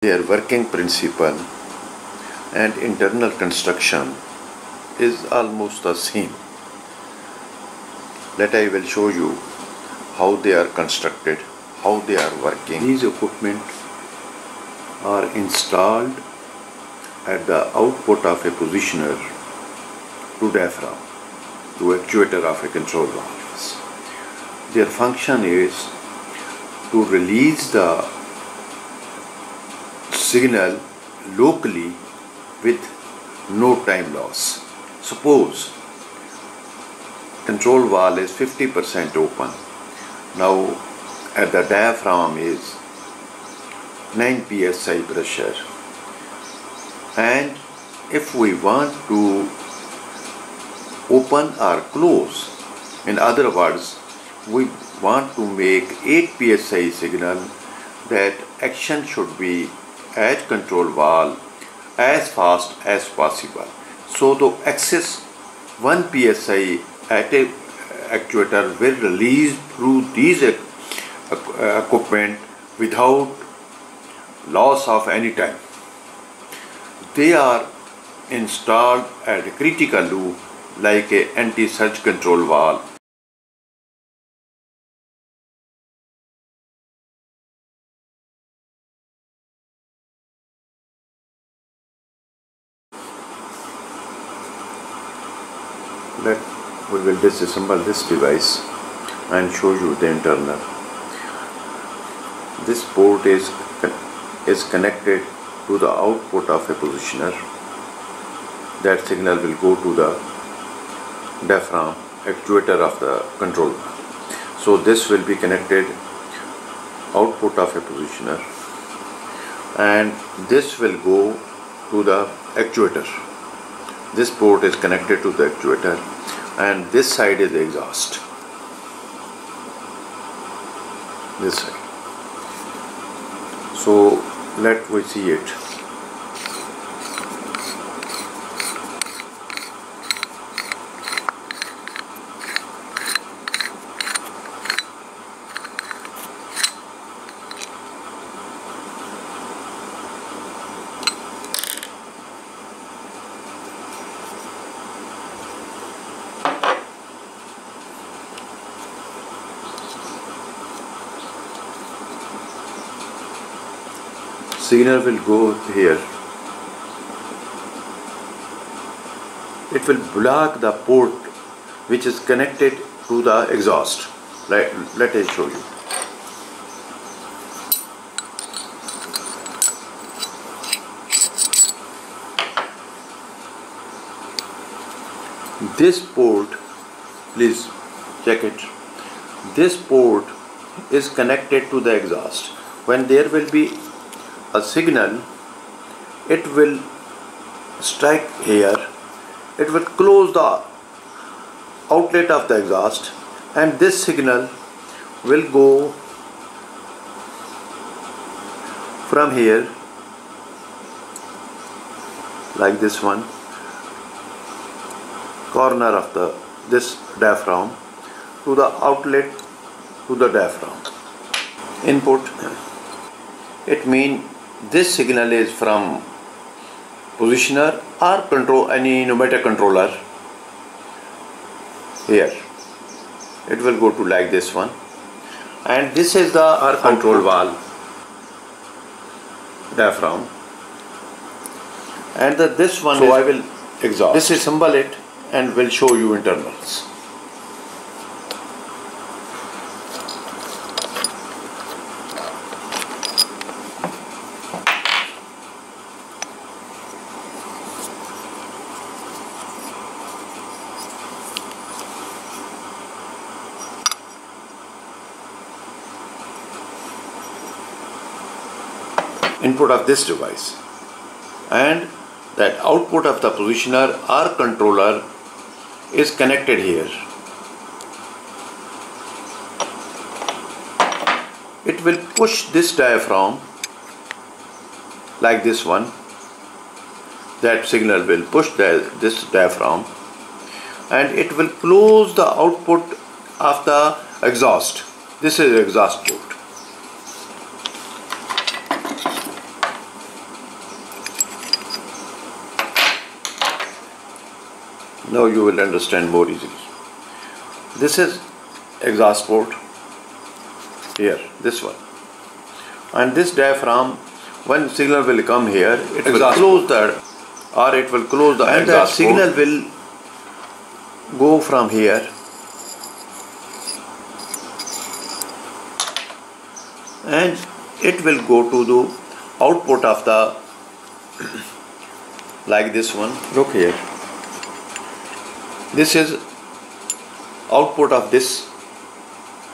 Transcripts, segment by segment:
Their working principle and internal construction is almost the same. I will show you how they are constructed, how they are working. These equipment are installed at the output of a positioner to diaphragm, to actuator of a control valves. Their function is to release the signal locally with no time loss. Suppose control valve is 50% open. Now at the diaphragm is 9 psi pressure, and if we want to open or close, in other words, we want to make 8 psi signal, that action should be at control valve as fast as possible. So the excess 1 psi at a actuator will release through these equipment without loss of any time. They are installed at a critical loop like a anti-surge control valve. We will disassemble this device and show you the internal. This port is connected to the output of a positioner. That signal will go to the diaphragm, actuator of the control valve. So this will be connected output of a positioner, and this will go to the actuator. This port is connected to the actuator, and this side is the exhaust. This side. So let we see it. Signal will go here. It will block the port which is connected to the exhaust. Let us show you. This port, please check it. This port is connected to the exhaust. When there will be a signal, it will strike here, it will close the outlet of the exhaust, and this signal will go from here, like this one, corner of this diaphragm, to the outlet to the diaphragm. Input, it means this signal is from positioner or control, any pneumatic controller. Here it will go to like this one, and this is our control valve diaphragm, and this one. So I will disassemble it and will show you internals. Input of this device, and that output of the positioner or controller is connected here. It will push this diaphragm like this one. That signal will push this diaphragm, and it will close the output of the exhaust. This is exhaust port. Now you will understand more easily. This is exhaust port here, this one, and this diaphragm, when signal will come here, it will close the and the signal will go from here and it will go to the output of the like this one. Look here, this is output of this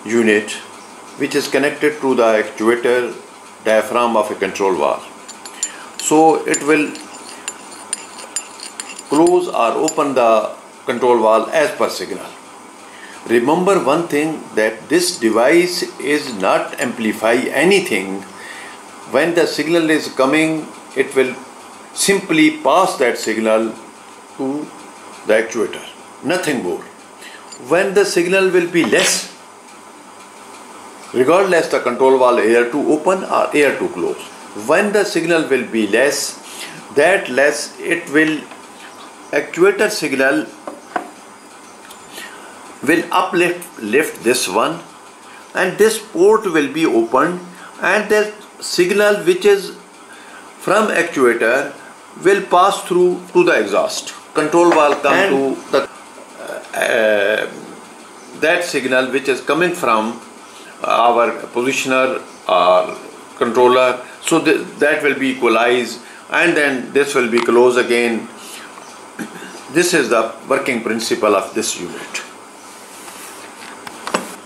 unit which is connected to the actuator diaphragm of a control valve. So it will close or open the control valve as per signal. Remember one thing, that this device is not amplify anything. When the signal is coming, it will simply pass that signal to the actuator, nothing more. When the signal will be less, regardless the control valve air to open or air to close, when the signal will be less, it will actuator signal will uplift this one, and this port will be opened, and the signal which is from actuator will pass through to the exhaust. Control valve come to the that signal which is coming from our positioner or controller, so that will be equalized, and then this will be closed again. This is the working principle of this unit.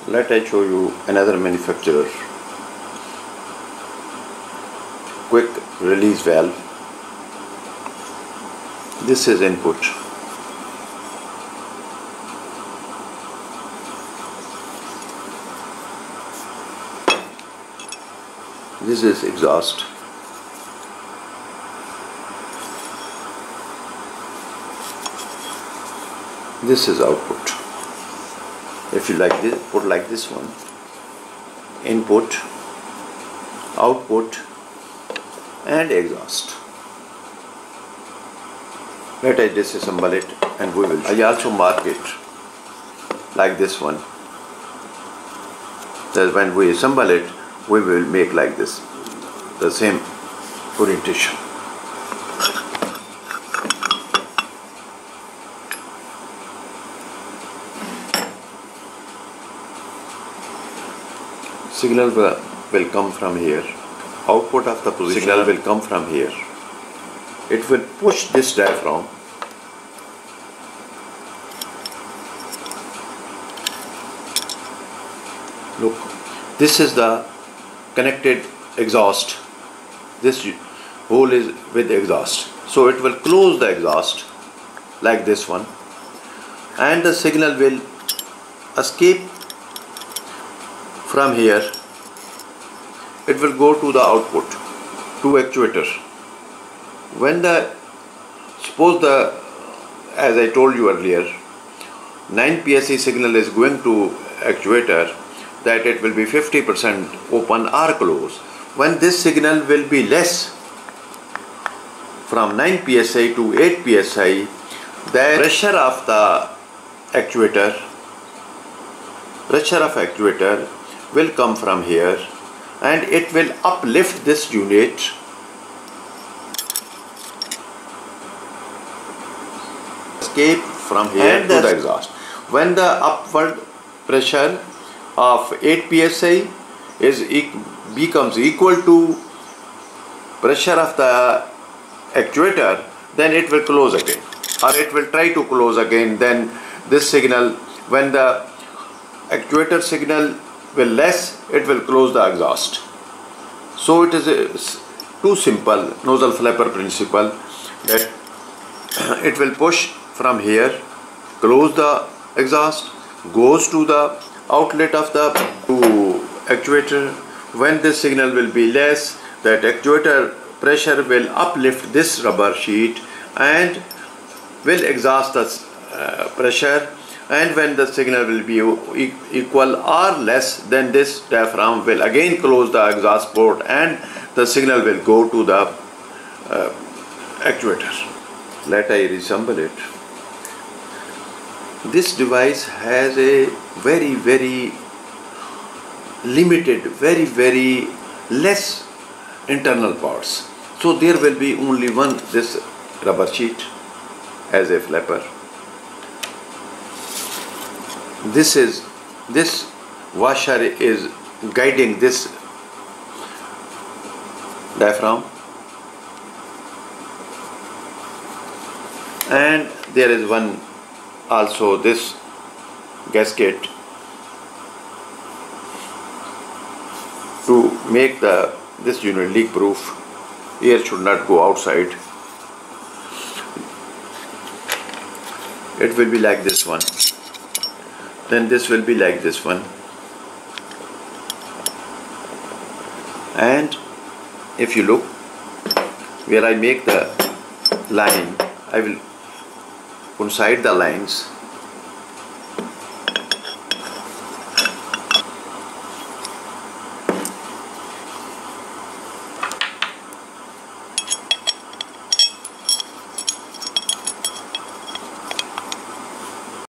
Let I show you another manufacturer. Quick release valve. This is input. This is exhaust. This is output. If you like this, put like this one. Input, output, and exhaust. Let us disassemble it and we will. I also mark it like this one. That when we assemble it, we will make like this, the same orientation. Signal will come from here. Output of the signal will come from here. It will push this diaphragm. Look, this is the connected exhaust. This hole is with exhaust. So it will close the exhaust like this one, and the signal will escape from here. It will go to the output, to actuator. When as I told you earlier, 9 psi signal is going to actuator, that it will be 50% open or close. When this signal will be less, from 9 psi to 8 psi, the pressure of actuator will come from here, and it will uplift this unit escape from here to the exhaust. When the upward pressure of 8 psi becomes equal to pressure of the actuator, then it will close again, or it will try to close again. Then this signal, when the actuator signal will less, it will close the exhaust. So it is too simple nozzle flapper principle, that it will push from here, close the exhaust, goes to the outlet of the actuator. When this signal will be less, that actuator pressure will uplift this rubber sheet and will exhaust the pressure, and when the signal will be equal or less, then this diaphragm will again close the exhaust port and the signal will go to the actuator. Let I reassemble it. this device has a very limited, very less internal parts. So there will be only one this rubber sheet as a flapper. This washer is guiding this diaphragm, and there is one also this gasket to make this unit leak proof. Air should not go outside. It will be like this one, then this will be like this one, and if you look where I make the line, I will coincide the lines